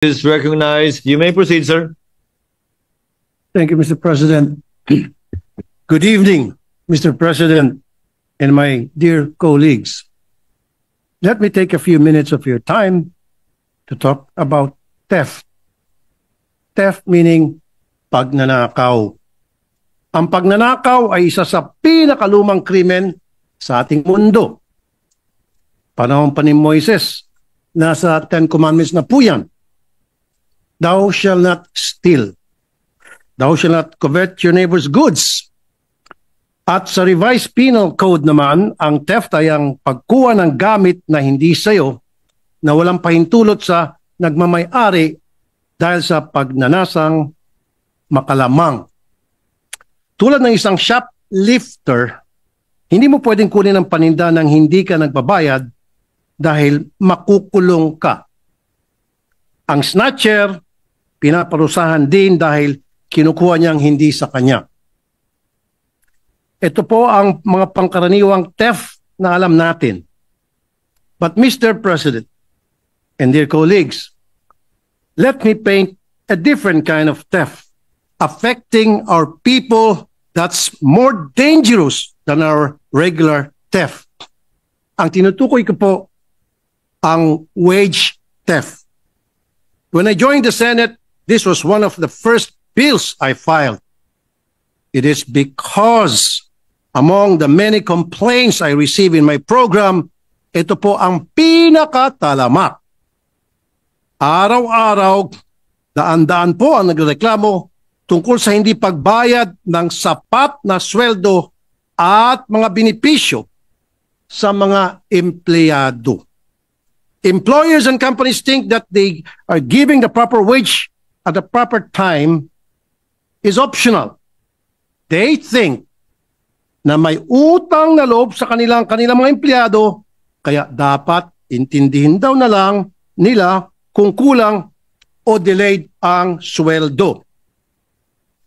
Is recognized. You may proceed, sir. Thank you, Mr. President. Good evening, Mr. President and my dear colleagues. Let me take a few minutes of your time to talk about theft. Theft meaning pagnanakaw. Ang pagnanakaw ay isa sa pinakalumang krimen sa ating mundo. Panahon pa ni Moises, nasa Ten Commandments na po yan. Thou shalt not steal. Thou shalt not covet your neighbor's goods. At sa revised penal code naman, ang theft ay ang pagkuha ng gamit na hindi sayo na walang pahintulot sa nagmamay-ari dahil sa pagnanasang makalamang. Tulad ng isang shoplifter, hindi mo pwedeng kunin ang paninda nang hindi ka nagbabayad dahil makukulong ka. Ang snatcher, pinaparusahan din dahil kinukuha niyang hindi sa kanya. Ito po ang mga pangkaraniwang theft na alam natin. But Mr. President and dear colleagues, let me paint a different kind of theft affecting our people that's more dangerous than our regular theft. Ang tinutukoy ko po ang wage theft. When I joined the Senate, this was one of the first bills I filed. It is because among the many complaints I receive in my program, ito po ang pinakatalamak. Araw-araw, daan-daan po ang nagreklamo tungkol sa hindi pagbayad ng sapat na sweldo at mga benepisyo sa mga empleyado. Employers and companies think that they are giving the proper wage at the proper time is optional. They think na may utang na loob sa kanilang mga empleyado, kaya dapat intindihin daw na lang nila kung kulang o delayed ang sweldo.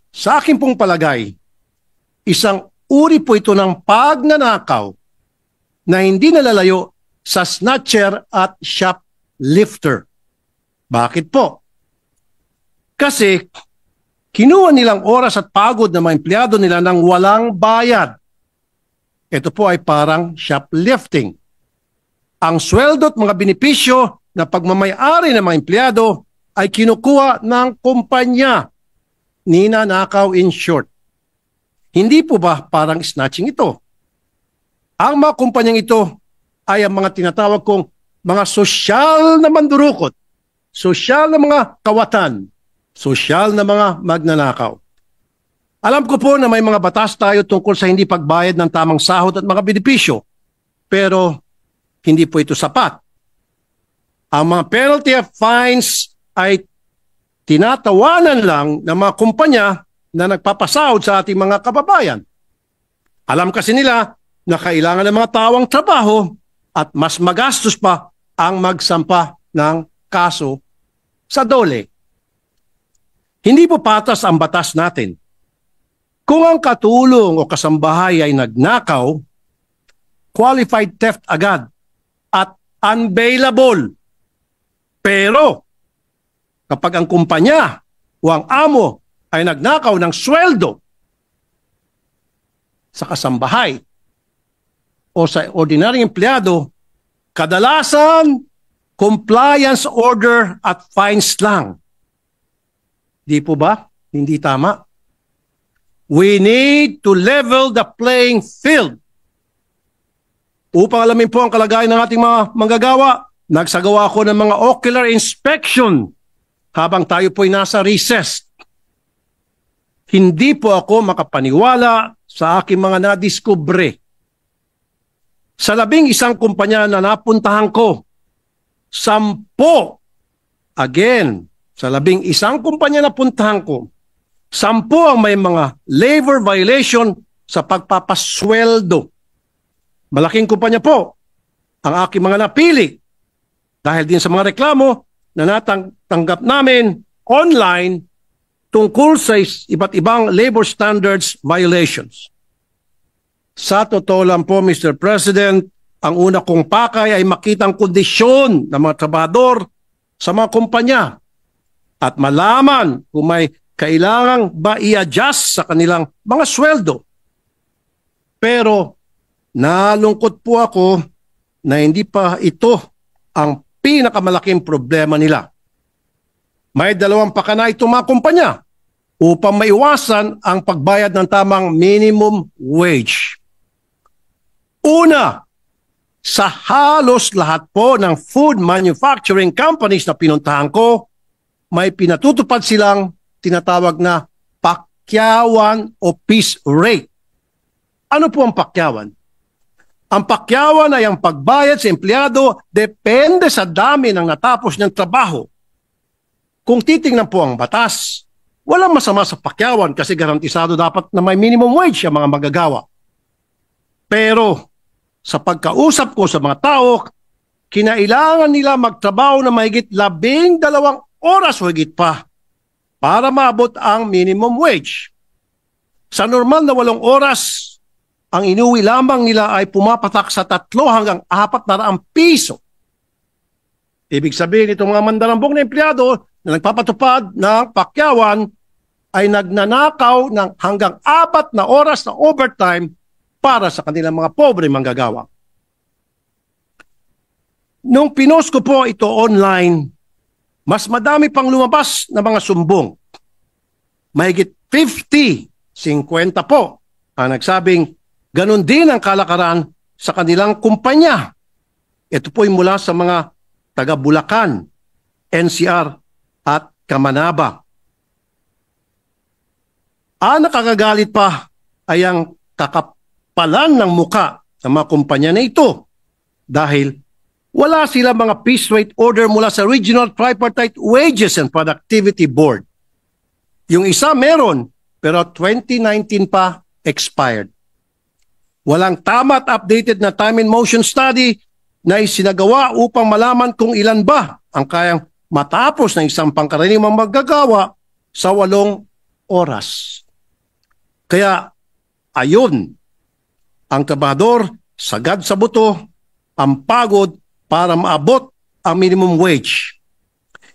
Sa akin pong palagay, isang uri po ito ng pagnanakaw na hindi nalalayo sa snatcher at shoplifter. Bakit po? Kasi kinuha nilang oras at pagod ng mga empleyado nila nang walang bayad. Ito po ay parang shoplifting. Ang sweldo at mga benepisyo na pagmamay-ari ng mga empleyado ay kinukuha ng kumpanya. Ninanakaw in short. Hindi po ba parang snatching ito? Ang mga kumpanyang ito ay ang mga tinatawag kong mga sosyal na mandurukot, sosyal na mga kawatan, sosyal na mga magnanakaw. Alam ko po na may mga batas tayo tungkol sa hindi pagbayad ng tamang sahod at mga benepisyo, pero hindi po ito sapat. Ang mga penalty of fines ay tinatawanan lang ng mga kumpanya na nagpapasahod sa ating mga kababayan. Alam kasi nila na kailangan ng mga tawang trabaho at mas magastos pa ang magsampa ng kaso sa DOLE. Hindi po patas ang batas natin. Kung ang katulong o kasambahay ay nagnakaw, qualified theft agad at unbailable. Pero kapag ang kumpanya o ang amo ay nagnakaw ng sweldo sa kasambahay o sa ordinaryong empleyado, kadalasan compliance order at fines lang. Di po ba? Hindi tama. We need to level the playing field. Upang alamin po ang kalagayan ng ating mga manggagawa, nagsagawa ako ng mga ocular inspection habang tayo po'y nasa recess. Hindi po ako makapaniwala sa aking mga nadiskubre. Sa 11 kumpanya na napuntahan ko, 10, again, sa 11 kumpanya na puntahan ko, 10 ang may mga labor violation sa pagpapasweldo. Malaking kumpanya po ang aking mga napili dahil din sa mga reklamo na natanggap namin online tungkol sa iba't ibang labor standards violations. Sa totoo lang po, Mr. President, ang una kong pakay ay makitang kondisyon ng mga trabahador sa mga kumpanya at malaman kung may kailangang ba i-adjust sa kanilang mga sweldo. Pero nalungkot po ako na hindi pa ito ang pinakamalaking problema nila. May dalawang pakana itong mga kumpanya upang maiwasan ang pagbayad ng tamang minimum wage. Una, sa halos lahat po ng food manufacturing companies na pinuntahan ko, may pinatutupad silang tinatawag na pakyawan o piece rate. Ano po ang pakyawan? Ang pakyawan ay ang pagbayad sa empleyado depende sa dami ng natapos niyang trabaho. Kung titingnan po ang batas, walang masama sa pakyawan kasi garantisado dapat na may minimum wage ang mga magagawa. Pero sa pagkausap ko sa mga tao, kinailangan nila magtrabaho na mahigit 12 oras o higit pa para maabot ang minimum wage. Sa normal na 8 oras, ang inuwi lamang nila ay pumapatak sa 3 hanggang 400 piso. Ibig sabihin, itong mga mandarambong na empleyado na nagpapatupad ng pakyawan ay nagnanakaw ng hanggang 4 na oras na overtime para sa kanilang mga pobre manggagawa. Nung pinost ko po ito online, mas madami pang lumabas na mga sumbong. Mahigit 50 po ang nagsabing ganon din ang kalakaran sa kanilang kumpanya. Ito po ay mula sa mga taga Bulacan, NCR at Kamanaba. Ang nakakagalit pa ay ang kakapalan ng muka ng mga kumpanya na ito dahil wala sila mga piece rate order mula sa Regional Tripartite Wages and Productivity Board. Yung isa meron, pero 2019 pa expired. Walang tama at updated na time and motion study na isinagawa upang malaman kung ilan ba ang kayang matapos ng isang pangkaraniwang maggagawa sa 8 oras. Kaya, ayun, ang trabahador, sagad sa buto, ang pagod para maabot ang minimum wage.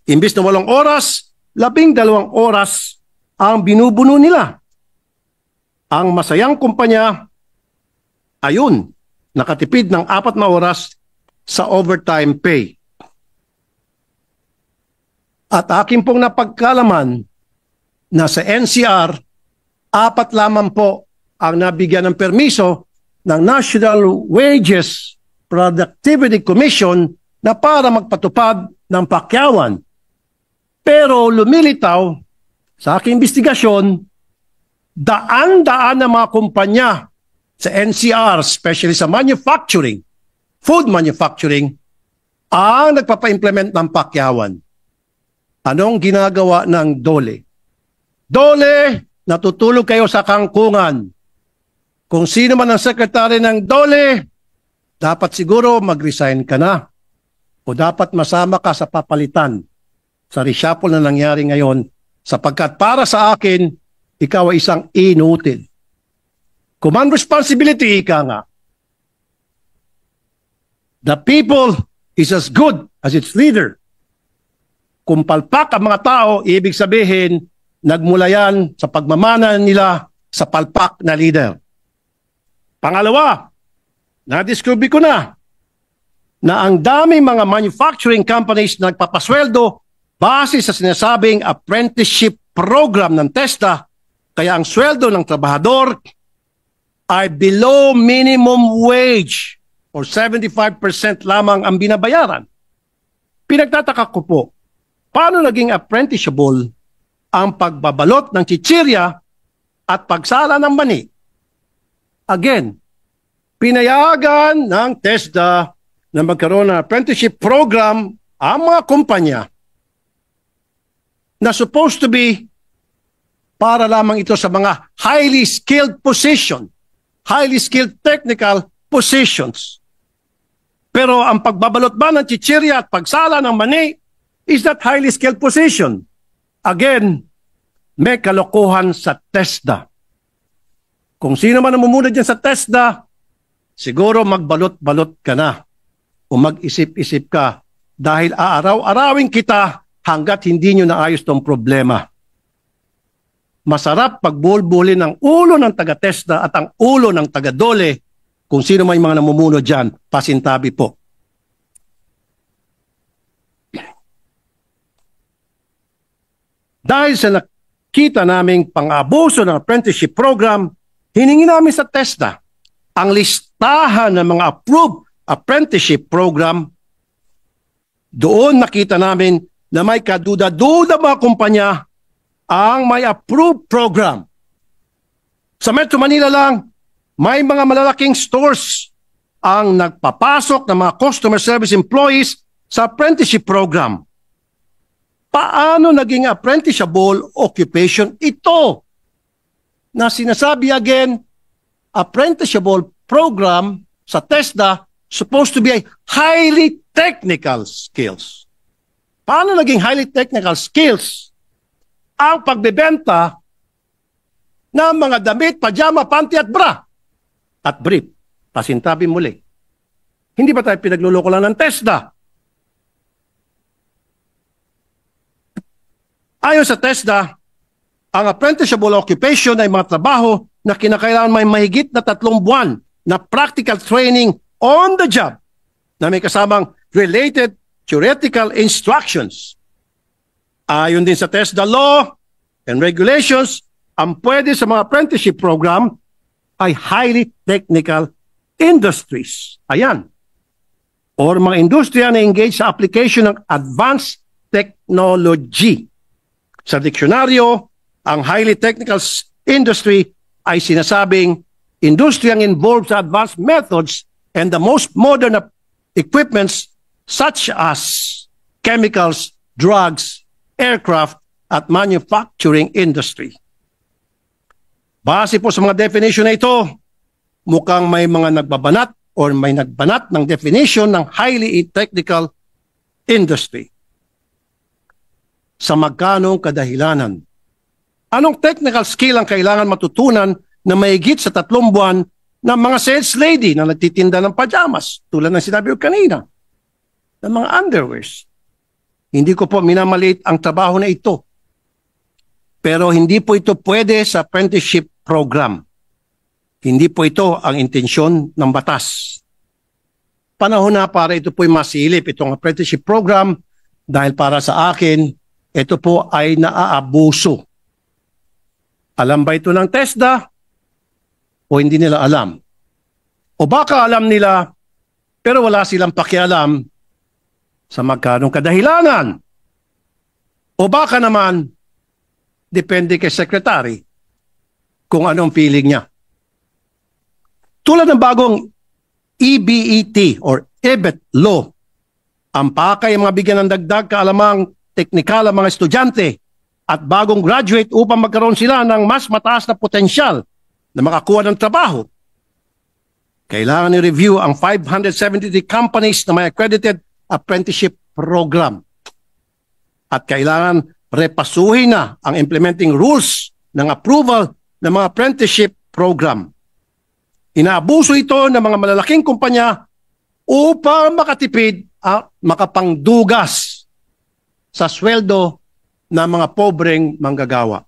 Imbis na 8 oras, 12 oras ang binubuno nila. Ang masayang kumpanya, ayun, nakatipid ng 4 na oras sa overtime pay. At akin pong napagkalaman na sa NCR, 4 lamang po ang nabigyan ng permiso ng National Wages Productivity Commission na para magpatupad ng pakyawan. Pero lumilitaw sa aking investigasyon, daan-daan na mga kumpanya sa NCR, especially sa manufacturing, food manufacturing, ang nagpapa-implement ng pakyawan. Anong ginagawa ng DOLE? DOLE, natutulog kayo sa kangkungan. Kung sino man ang sekretary ng DOLE, dapat siguro mag-resign ka na o dapat masama ka sa papalitan sa reshuffle na nangyari ngayon sapagkat para sa akin, ikaw ay isang inutil. Command responsibility, ika nga. The people is as good as its leader. Kung palpak ang mga tao, ibig sabihin, nagmula yan sa pagmamana nila sa palpak na leader. Pangalawa, na-discover ko na ang daming mga manufacturing companies na nagpapasweldo base sa sinasabing apprenticeship program ng TESDA, kaya ang sweldo ng trabahador ay below minimum wage or 75% lamang ang binabayaran. Pinagtataka ko po, paano naging apprenticable ang pagbabalot ng chichirya at pagsala ng mani? Again, pinayagan ng TESDA na magkaroon ng apprenticeship program ang mga kumpanya na supposed to be para lamang ito sa mga highly skilled position, highly skilled technical positions. Pero ang pagbabalot ba ng chichirya at pagsala ng mani is that highly skilled position. Again, may kalokohan sa TESDA. Kung sino man namumuno dyan sa TESDA, siguro magbalot-balot ka na o mag-isip-isip ka dahil aaraw-arawin kita hanggat hindi nyo naayos tong problema. Masarap pagbulbulin ang ulo ng taga-TESDA at ang ulo ng taga-DOLE kung sino may mga namumuno dyan, pasintabi po. Dahil sa nakita naming pang-abuso ng apprenticeship program, hiningi namin sa TESDA ang listahan ng mga approved apprenticeship program. Doon nakita namin na may kaduda-duda mga kumpanya ang may approved program. Sa Metro Manila lang, may mga malalaking stores ang nagpapasok ng mga customer service employees sa apprenticeship program. Paano naging apprenticeable occupation ito? Na sinasabi again, apprenticeable program sa TESDA supposed to be a highly technical skills. Paano naging highly technical skills ang pagbebenta ng mga damit, pajama, panty at bra at brief? Pasintabi muli. Hindi ba tayo pinagluloko lang ng TESDA? Ayon sa TESDA, ang apprenticeable occupation ay mga trabaho na kinakailangan may mahigit na 3 buwan na practical training on the job na may kasamang related theoretical instructions. Ayon din sa TESDA law and regulations, ang pwede sa mga apprenticeship program ay highly technical industries. Ayan. Or mga industriya na engage sa application ng advanced technology. Sa diksyonaryo, ang highly technical industry ay sinasabing industriyang involved sa advanced methods and the most modern equipments such as chemicals, drugs, aircraft, at manufacturing industry. Base po sa mga definition na ito, mukhang may mga nagbabanat or may nagbanat ng definition ng highly technical industry. Sa magkanong kadahilanan? Anong technical skill ang kailangan matutunan na mahigit sa 3 buwan ng mga sales lady na nagtitinda ng pajamas, tulad ng sinabi ko kanina, ng mga underwears? Hindi ko po minamaliit ang trabaho na ito. Pero hindi po ito pwede sa apprenticeship program. Hindi po ito ang intensyon ng batas. Panahon na para ito po'y masilip, itong apprenticeship program, dahil para sa akin, ito po ay naaabuso. Alam ba ito ng TESDA? O hindi nila alam? O baka alam nila, pero wala silang pakialam sa magkanong kadahilanan? O baka naman, depende kay Secretary kung anong feeling niya. Tulad ng bagong EBET or EBET law, ang pakay mga bigyan ng dagdag kaalamang teknikal ang mga estudyante at bagong graduate upang magkaroon sila ng mas mataas na potensyal na makakuha ng trabaho. Kailangan i-review ang 573 companies na may accredited apprenticeship program. At kailangan repasuhin na ang implementing rules ng approval ng mga apprenticeship program. Inaabuso ito ng mga malalaking kumpanya upang makatipid at makapangdugas sa sweldo ng mga pobreng manggagawa.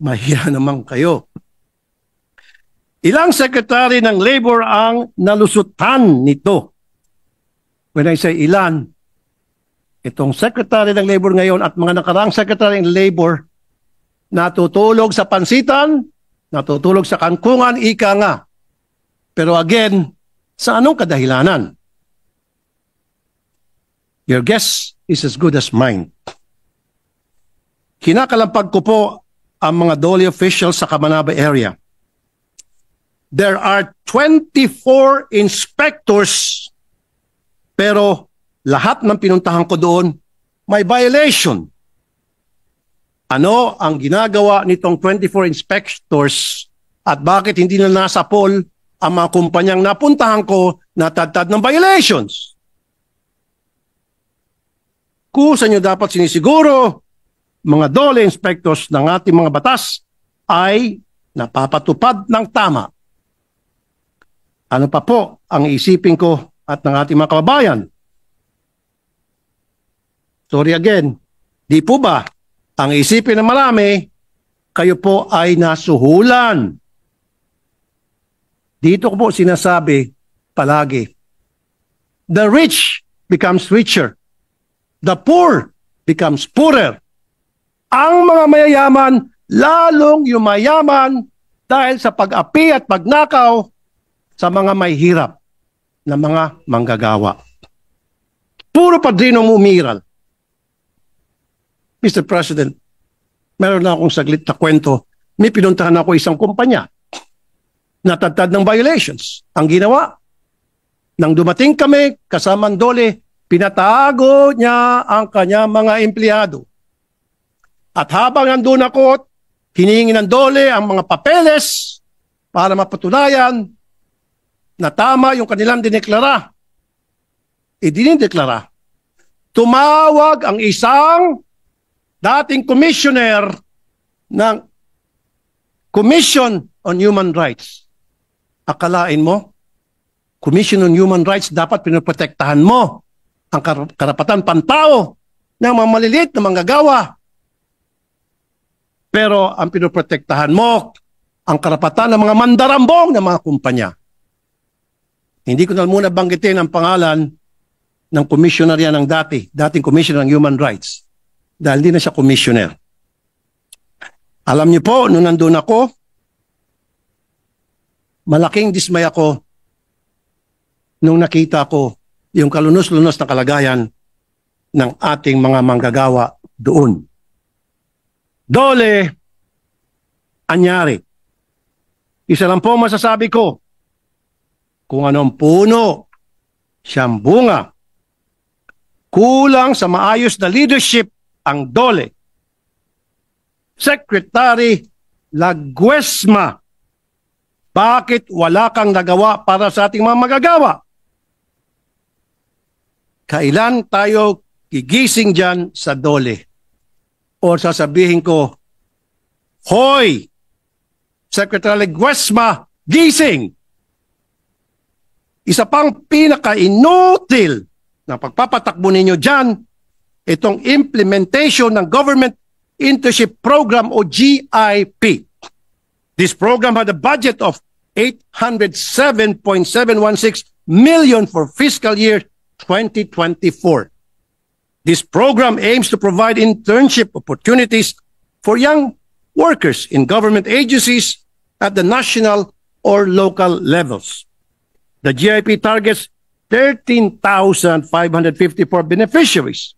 Mahiya naman kayo. Ilang sekretary ng labor ang nalusutan nito? When I say ilan, itong secretary ng labor ngayon at mga nakaraang secretary ng labor natutulog sa pansitan, natutulog sa kangkungan, ika nga. Pero again, sa anong kadahilanan? Your guess is as good as mine. Kinakalampag ko po ang mga DOLE officials sa Camanaba area. There are 24 inspectors, pero lahat ng pinuntahan ko doon may violation. Ano ang ginagawa nitong 24 inspectors at bakit hindi na nasa poll ang mga kumpanyang napuntahan ko na tad-tad ng violations? Kusa nyo dapat sinisiguro, mga DOLE inspectors ng ating mga batas ay napapatupad ng tama. Ano pa po ang isipin ko at ng ating mga kababayan? sorry again, di po ba ang isipin ng marami, kayo po ay nasuhulan? Dito ko po sinasabi palagi, the rich becomes richer, the poor becomes poorer. Ang mga mayayaman, lalong yumayaman dahil sa pag-api at pagnakaw sa mga may hirap na mga manggagawa. Puro padrinong umiral. Mr. President, meron na akong saglit na kwento. May pinuntahan ako isang kumpanya. Natatad ng violations. Ang ginawa, nang dumating kami, kasamang Dole, pinatago niya ang kanya mga empleyado. At habang nandun ako, hiningi ng Dole ang mga papeles para mapatunayan na tama yung kanilang dineklara. Dinideklara. Tumawag ang isang dating commissioner ng Commission on Human Rights. Akalain mo, Commission on Human Rights, dapat pinoprotektahan mo ang karapatan pantao ng mga maliliit na manggagawa. Pero ang pinoprotektahan mo ang karapatan ng mga mandarambong ng mga kumpanya. Hindi ko na muna banggitin ang pangalan ng commissioner yan ng dating commissioner ng Human Rights. Dahil di na siya commissioner. Alam niyo po, nung nandun ako, malaking dismay ako nung nakita ko yung kalunos-lunos na kalagayan ng ating mga manggagawa doon. Dole, anyari. Isa lang po masasabi ko, kung anong puno, siyang bunga. Kulang sa maayos na leadership ang Dole. Secretary Laguesma, bakit wala kang nagawa para sa ating mga magagawa? Kailan tayo gigising dyan sa Dole? O sasabihin ko, hoy, Secretary Laguesma, gising! Isa pang pinaka-inutil na pagpapatakbo ninyo dyan, itong implementation ng Government Internship Program o GIP. This program had a budget of 807.716 million for fiscal year 2024. This program aims to provide internship opportunities for young workers in government agencies at the national or local levels. The GIP targets 13,554 beneficiaries.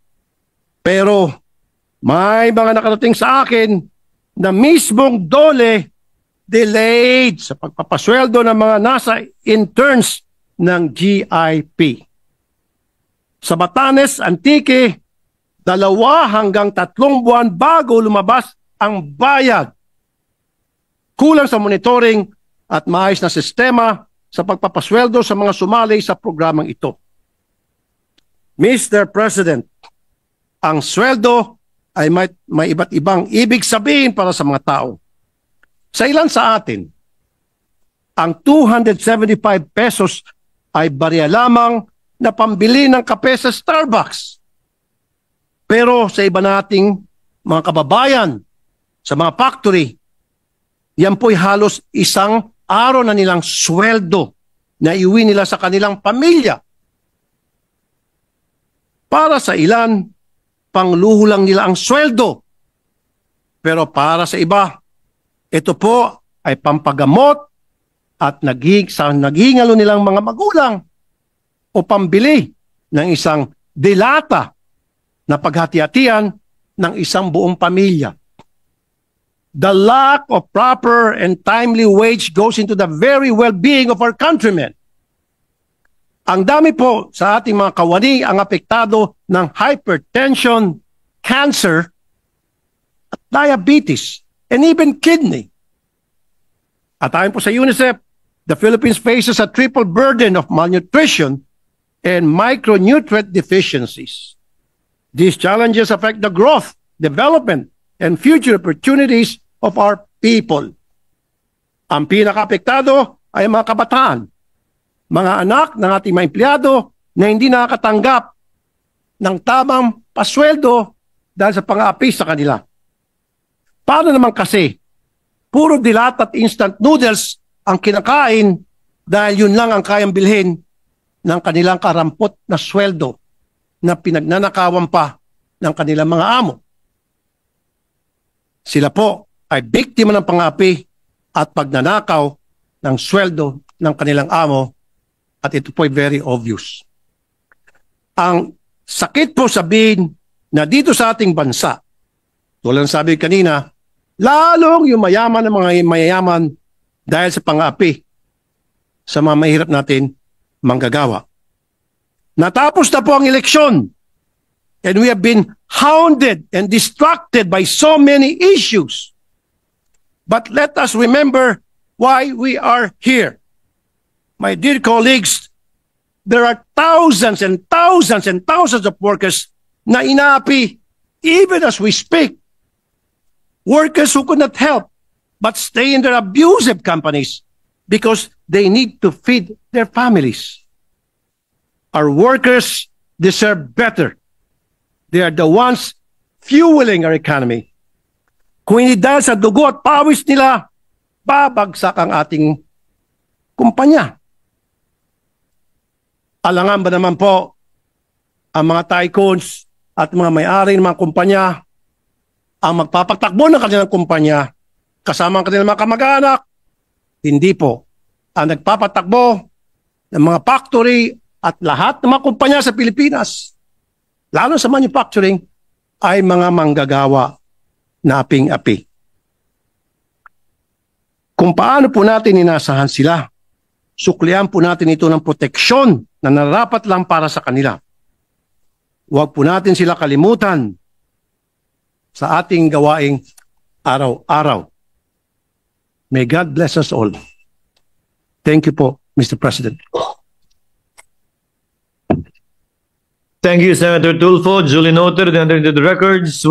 Pero may mga nakarating sa akin na mismong Dole delayed sa pagpapasweldo ng mga nasa interns ng GIP. Sa Batanes, Antique, 2 hanggang 3 buwan bago lumabas ang bayad. Kulang sa monitoring at maayos na sistema sa pagpapasweldo sa mga sumali sa programang ito. Mr. President, ang sweldo ay may iba't ibang ibig sabihin para sa mga tao. Sa ilan sa atin, ang 275 pesos ay barya lamang na pambili ng kape sa Starbucks. Pero sa iba nating mga kababayan, sa mga factory, yan po'y halos isang araw na nilang sweldo na iuwi nila sa kanilang pamilya. Para sa ilan, pangluho lang nila ang sweldo. Pero para sa iba, ito po ay pampagamot at naghihingalo nilang mga magulang o pambili ng isang dilata na paghati-hatian ng isang buong pamilya. The lack of proper and timely wage goes into the very well-being of our countrymen. Ang dami po sa ating mga kawani ang apektado ng hypertension, cancer, at diabetes, and even kidney. At ayon po sa UNICEF, the Philippines faces a triple burden of malnutrition and micronutrient deficiencies. These challenges affect the growth, development, and future opportunities of our people. Ang pinaka-apektado ay mga kabataan, mga anak ng ating mga empleyado na hindi nakakatanggap ng tamang pasweldo dahil sa pang-aapi sa kanila. Paano naman kasi, puro dilat at instant noodles ang kinakain dahil yun lang ang kayang bilhin ng kanilang karampot na sweldo na pinagnanakawan pa ng kanilang mga amo. Sila po ay biktima ng pang-aapi at pagnanakaw ng sweldo ng kanilang amo at ito po ay very obvious. Ang sakit po sabihin na dito sa ating bansa, tulad ng sabi kanina, lalong yung mayaman ng mga mayayaman dahil sa pang-aapi sa mga mahirap natin manggagawa. Natapos na po ang eleksyon and we have been hounded and distracted by so many issues. But let us remember why we are here. My dear colleagues, there are thousands and thousands and thousands of workers na inaapi even as we speak. Workers who could not help but stay in their abusive companies because they need to feed their families. Our workers deserve better. They are the ones fueling our economy. Kung hindi dahil sa dugo at pawis nila, babagsak ang ating kumpanya. Alangan ba naman po ang mga tycoons at mga may-ari ng mga kumpanya ang magpapatakbo ng kanilang kumpanya kasama ang kanilang mga kamag-anak? Hindi po. Ang nagpapatakbo ng mga factory at lahat ng mga kumpanya sa Pilipinas, lalo sa manufacturing, ay mga manggagawa na aping-api. Kung paano po natin inasahan sila, suklian po natin ito ng proteksyon na nararapat lang para sa kanila. Huwag po natin sila kalimutan sa ating gawaing araw-araw. May God bless us all. Thank you po, Mr. President. Thank you, Senator Tulfo. Duly noted and entered into the records.